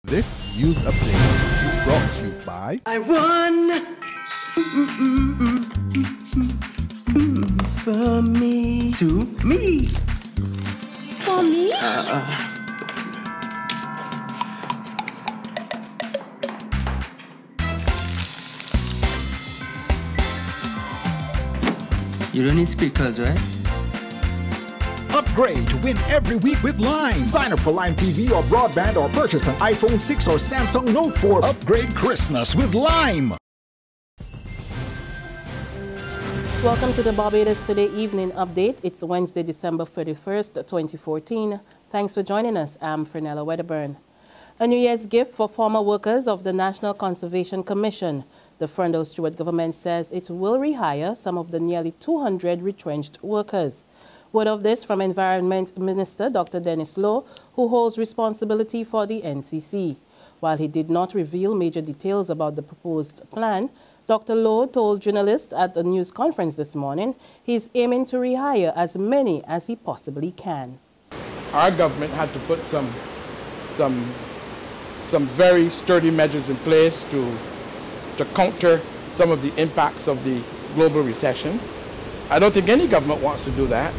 This news update is brought to you by I won for me to me. For me? You don't need speakers, right? Upgrade to win every week with Lime. Sign up for Lime TV or broadband or purchase an iPhone 6 or Samsung Note 4. Upgrade Christmas with Lime. Welcome to the Barbados Today Evening Update. It's Wednesday, December 31st, 2014. Thanks for joining us. I'm Fernella Wedderburn. A New Year's gift for former workers of the National Conservation Commission. The Freundel Stewart government says it will rehire some of the nearly 200 retrenched workers. Word of this from Environment Minister Dr. Dennis Lowe, who holds responsibility for the NCC. While he did not reveal major details about the proposed plan, Dr. Lowe told journalists at a news conference this morning he's aiming to rehire as many as he possibly can. Our government had to put some very sturdy measures in place to counter some of the impacts of the global recession. I don't think any government wants to do that.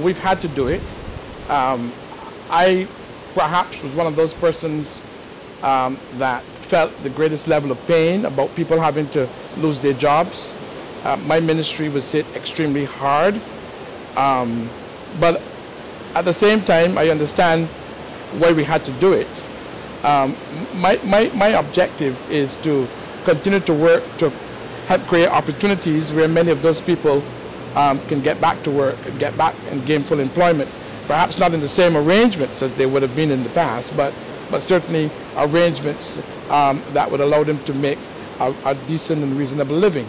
We've had to do it. I perhaps was one of those persons that felt the greatest level of pain about people having to lose their jobs. My ministry was hit extremely hard. But at the same time, I understand why we had to do it. My objective is to continue to work to help create opportunities where many of those people can get back to work and get back in gainful employment. Perhaps not in the same arrangements as they would have been in the past, but certainly arrangements that would allow them to make a decent and reasonable living.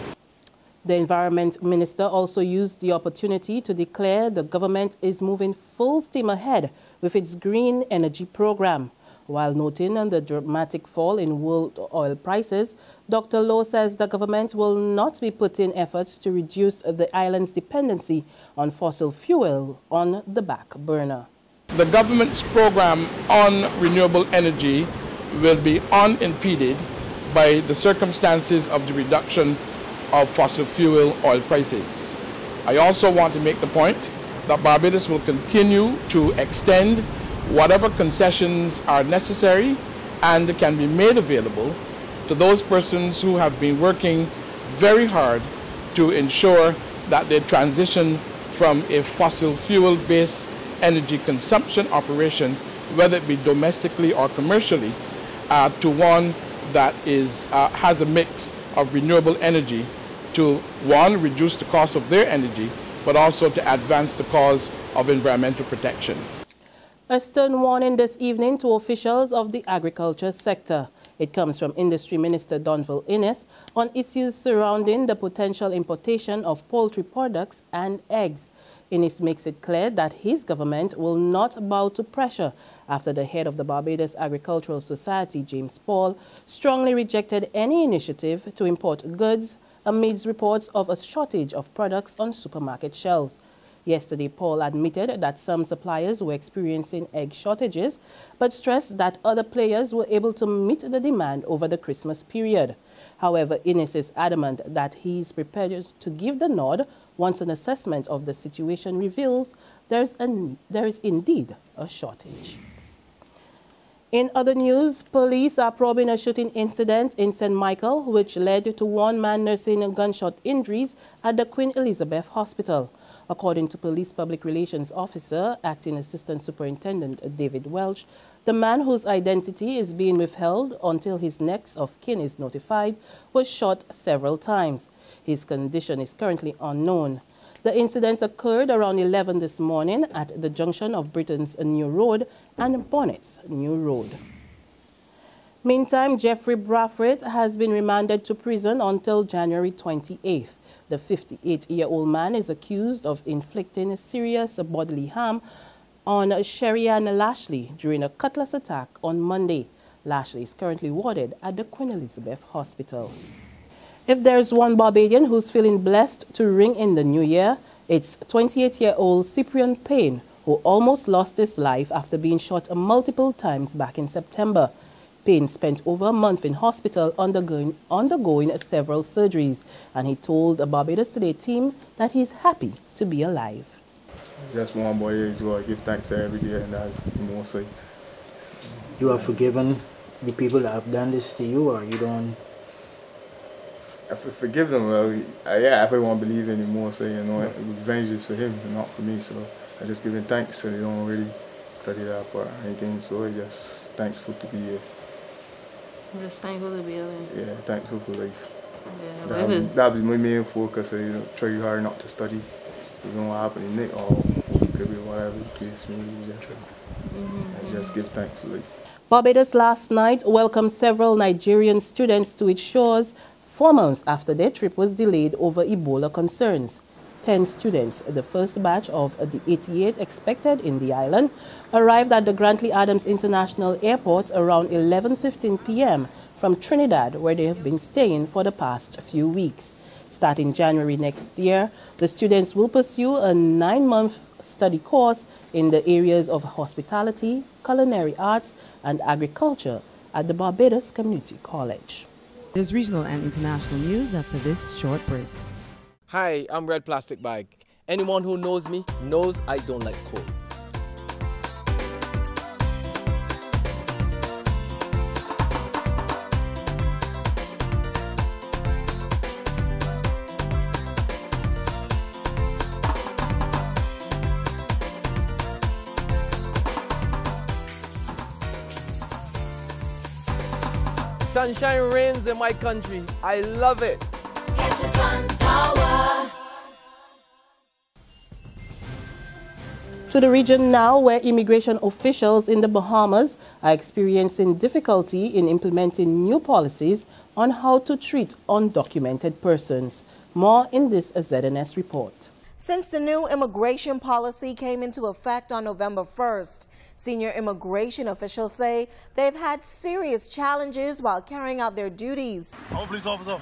The Environment Minister also used the opportunity to declare the government is moving full steam ahead with its green energy program. While noting the dramatic fall in world oil prices, Dr. Lowe says the government will not be putting efforts to reduce the island's dependency on fossil fuel on the back burner. The government's program on renewable energy will be unimpeded by the circumstances of the reduction of fossil fuel oil prices. I also want to make the point that Barbados will continue to extend whatever concessions are necessary and can be made available to those persons who have been working very hard to ensure that they transition from a fossil fuel-based energy consumption operation, whether it be domestically or commercially, to one that has a mix of renewable energy to, one, reduce the cost of their energy, but also to advance the cause of environmental protection. A stern warning this evening to officials of the agriculture sector. It comes from Industry Minister Donville Innes on issues surrounding the potential importation of poultry products and eggs. Innes makes it clear that his government will not bow to pressure after the head of the Barbados Agricultural Society, James Paul, strongly rejected any initiative to import goods amidst reports of a shortage of products on supermarket shelves. Yesterday, Paul admitted that some suppliers were experiencing egg shortages, but stressed that other players were able to meet the demand over the Christmas period. However, Innes is adamant that he is prepared to give the nod once an assessment of the situation reveals there is indeed a shortage. In other news, police are probing a shooting incident in St. Michael, which led to one man nursing gunshot injuries at the Queen Elizabeth Hospital. According to Police Public Relations Officer, Acting Assistant Superintendent David Welch, the man whose identity is being withheld until his next of kin is notified was shot several times. His condition is currently unknown. The incident occurred around 11 this morning at the junction of Britain's New Road and Bonnet's New Road. Meantime, Jeffrey Brathwaite has been remanded to prison until January 28th. The 58-year-old man is accused of inflicting serious bodily harm on Sherrianne Lashley during a cutlass attack on Monday. Lashley is currently warded at the Queen Elizabeth Hospital. If there's one Barbadian who's feeling blessed to ring in the new year, it's 28-year-old Cyprian Payne, who almost lost his life after being shot multiple times back in September. Payne spent over a month in hospital undergoing several surgeries, and he told the Barbados Today team that he's happy to be alive. Just one boy is going to give thanks every day, and that's more so. You have forgiven the people that have done this to you, or you don't? If I forgive them, well, yeah, everyone believe anymore, so you know, revenge is for him, not for me, so I just give him thanks, so they don't really study that part or anything, so I just thankful to be here. Just thankful to be alive. Yeah, thankful for life. Yeah, that was my main focus, so you know, try hard not to study. You know what happened in it, or it could be whatever the case may be, I just give thanks for life. Barbados last night welcomed several Nigerian students to its shores 4 months after their trip was delayed over Ebola concerns. 10 students, the first batch of the 88 expected in the island, arrived at the Grantley Adams International Airport around 11:15 p.m. from Trinidad, where they have been staying for the past few weeks. Starting January next year, the students will pursue a 9-month study course in the areas of hospitality, culinary arts, and agriculture at the Barbados Community College. There's regional and international news after this short break. Hi, I'm Red Plastic Bag. Anyone who knows me knows I don't like cold. Sunshine reigns in my country. I love it. To the region now, where immigration officials in the Bahamas are experiencing difficulty in implementing new policies on how to treat undocumented persons. More in this ZNS report. Since the new immigration policy came into effect on November 1st, senior immigration officials say they've had serious challenges while carrying out their duties. Police officer.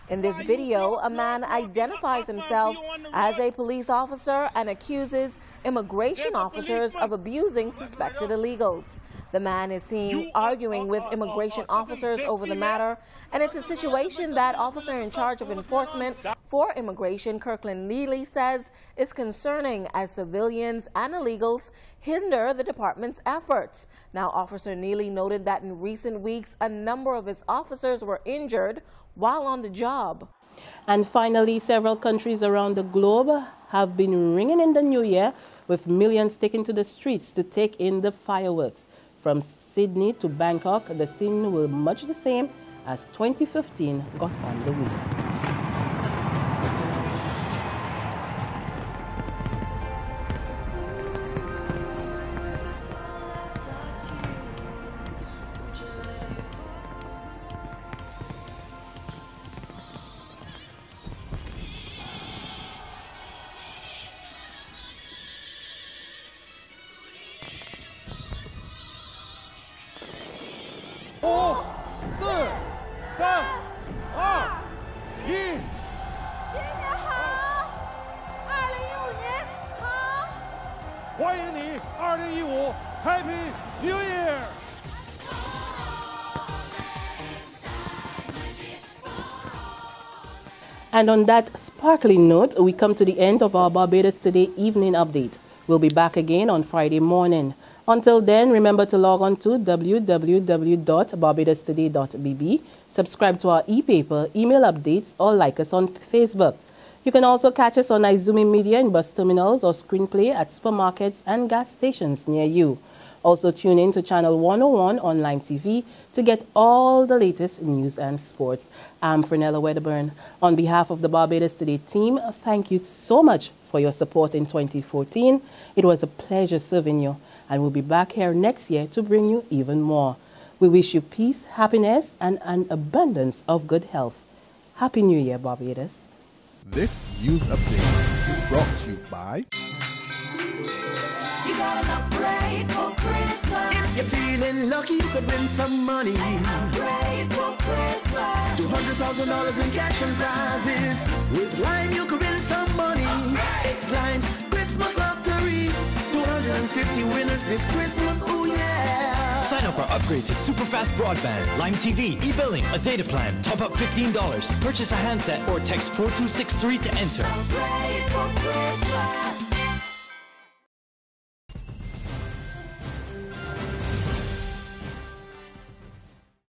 In this video, a man identifies himself as a police officer and accuses immigration officers of abusing suspected illegals. The man is seen arguing with immigration officers over the matter, and it's a situation that officer in charge of enforcement for immigration, Kirkland Neely, says is concerning as civilians and illegals hinder the department's efforts. Now, Officer Neely noted that in recent weeks, a number of his officers were injured while on the job. And finally, several countries around the globe have been ringing in the new year with millions taken to the streets to take in the fireworks. From Sydney to Bangkok, the scene will much the same as 2015 got underway. And on that sparkling note, we come to the end of our Barbados Today evening update. We'll be back again on Friday morning. Until then, remember to log on to www.barbadostoday.bb, subscribe to our e-paper, email updates, or like us on Facebook. You can also catch us on Izumi Media in bus terminals or screenplay at supermarkets and gas stations near you. Also tune in to Channel 101 online TV to get all the latest news and sports. I'm Fernella Wedderburn. On behalf of the Barbados Today team, thank you so much for your support in 2014. It was a pleasure serving you, and we'll be back here next year to bring you even more. We wish you peace, happiness, and an abundance of good health. Happy New Year, Barbados. This news update is brought to you by... You got an upgrade for Christmas. If you're feeling lucky, you could win some money. An upgrade for Christmas. $200,000 in cash and prizes. With Lime, you could win some money. It's Lime's Christmas lottery. 250 winners this Christmas, oh yeah. Sign up or upgrade to super-fast broadband, Lime TV, e-billing, a data plan. Top up $15. Purchase a handset or text 4263 to enter. Upgrade for